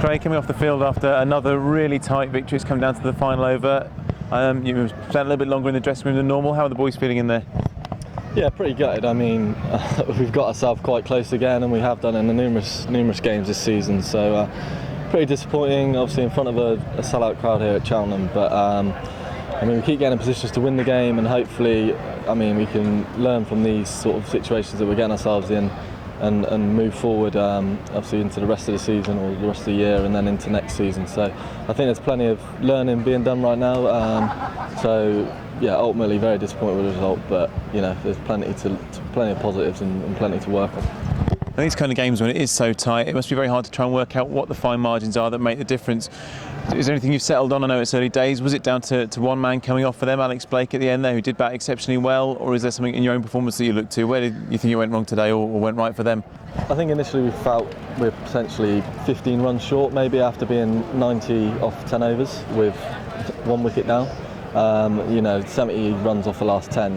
Craig, coming off the field after another really tight victory. It's come down to the final over. You spent a little bit longer in the dressing room than normal. How are the boys feeling in there? Yeah, pretty gutted. I mean, we've got ourselves quite close again, and we have done in the numerous games this season. So pretty disappointing, obviously in front of a sellout crowd here at Cheltenham. But I mean, we keep getting in positions to win the game, and hopefully, I mean, we can learn from these sort of situations that we're getting ourselves in, and move forward, obviously into the rest of the season or the rest of the year, and then into next season. So I think there's plenty of learning being done right now. So yeah, ultimately very disappointed with the result, but you know, there's plenty of positives and plenty to work on. And these kind of games, when it is so tight, it must be very hard to try and work out what the fine margins are that make the difference. Is there anything you've settled on? I know it's early days. Was it down to one man coming off for them, Alex Blake at the end there, who did bat exceptionally well, or is there something in your own performance that you look to? Where did you think you went wrong today, or went right for them? I think initially we felt we're potentially 15 runs short, maybe after being 90 off 10 overs with one wicket down. You know, 70 runs off the last 10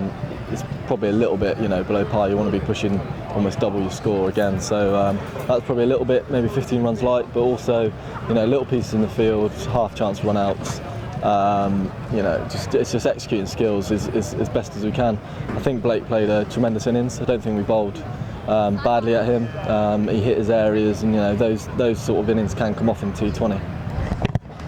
is probably a little bit, you know, below par. You want to be pushing almost double your score again. So that's probably a little bit, maybe 15 runs light, but also, you know, little pieces in the field, half chance run outs. You know, it's just executing skills as best as we can. I think Blake played a tremendous innings. I don't think we bowled badly at him. He hit his areas, and you know, those sort of innings can come off in T20.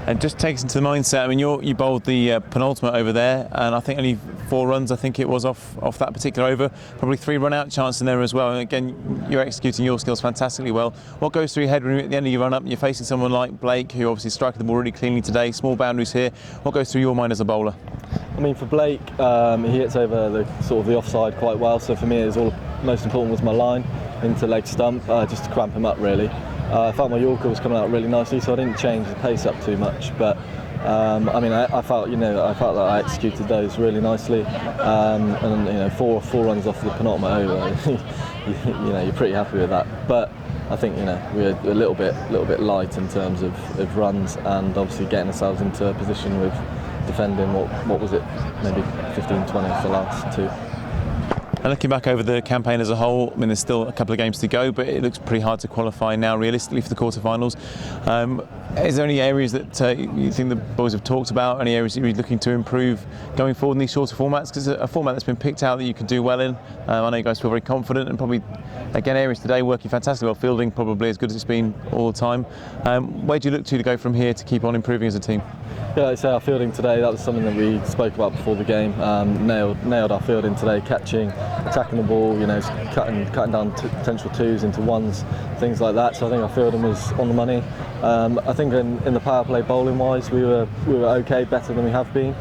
And just take us into the mindset. I mean, you bowled the penultimate over there, and I think only 4 runs. I think it was off that particular over. Probably 3 run-out chance in there as well. And again, you're executing your skills fantastically well. What goes through your head when you're at the end of your run-up and you're facing someone like Blake, who obviously struck the ball really cleanly today? Small boundaries here. What goes through your mind as a bowler? I mean, for Blake, he hits over the offside quite well. So for me, it's all most important was my line into leg stump, just to cramp him up really. I felt my Yorker was coming out really nicely, so I didn't change the pace up too much. But I mean, I felt that I executed those really nicely, and you know, four runs off the penultimate over. You know, you're pretty happy with that. But I think, you know, we're a little bit light in terms of runs, and obviously getting ourselves into a position with defending what was it, maybe 15-20 for the last 2. And looking back over the campaign as a whole, I mean, there's still a couple of games to go, but it looks pretty hard to qualify now realistically for the quarterfinals. Is there any areas that you think the boys have talked about, any areas that you're looking to improve going forward in these shorter formats? Because it's a format that's been picked out that you can do well in. I know you guys feel very confident, and probably, again, areas today working fantastically well, fielding probably as good as it's been all the time. Where do you look to go from here to keep on improving as a team? Yeah, like I say, our fielding today, that was something that we spoke about before the game. Nailed our fielding today, catching, attacking the ball, you know, cutting down potential 2s into 1s, things like that. So I think our fielding was on the money. I think in the power play bowling wise, we were okay, better than we have been.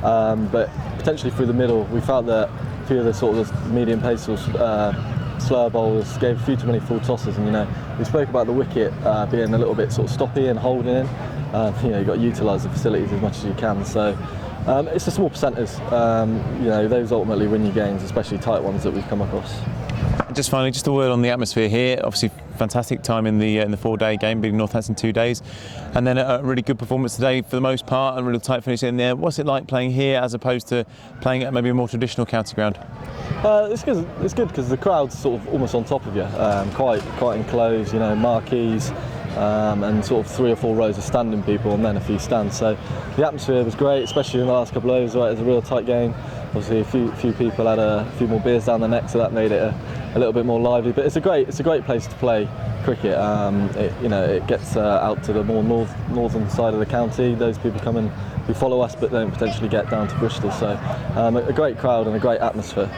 But potentially through the middle, we felt that a few of the sort of medium pace or slower bowlers gave a few too many full tosses, and you know, we spoke about the wicket being a little bit sort of stoppy and holding in. You know, you've got to utilise the facilities as much as you can. So it's the small percenters. You know, those ultimately win you games, especially tight ones that we've come across. Just finally, just a word on the atmosphere here. Obviously, fantastic time in the 4-day game, beating Northampton 2 days, and then a really good performance today for the most part, and a real tight finish in there. What's it like playing here as opposed to playing at maybe a more traditional county ground? It's good because the crowd's sort of almost on top of you, quite enclosed. You know, marquees. And sort of 3 or 4 rows of standing people, and then a few stands. So the atmosphere was great, especially in the last couple of overs. Right, it was a real tight game. Obviously, a few people had a few more beers down their neck, so that made it a little bit more lively. But it's a great place to play cricket. You know, it gets out to the more northern side of the county. Those people come in who follow us, but don't potentially get down to Bristol. So a great crowd and a great atmosphere.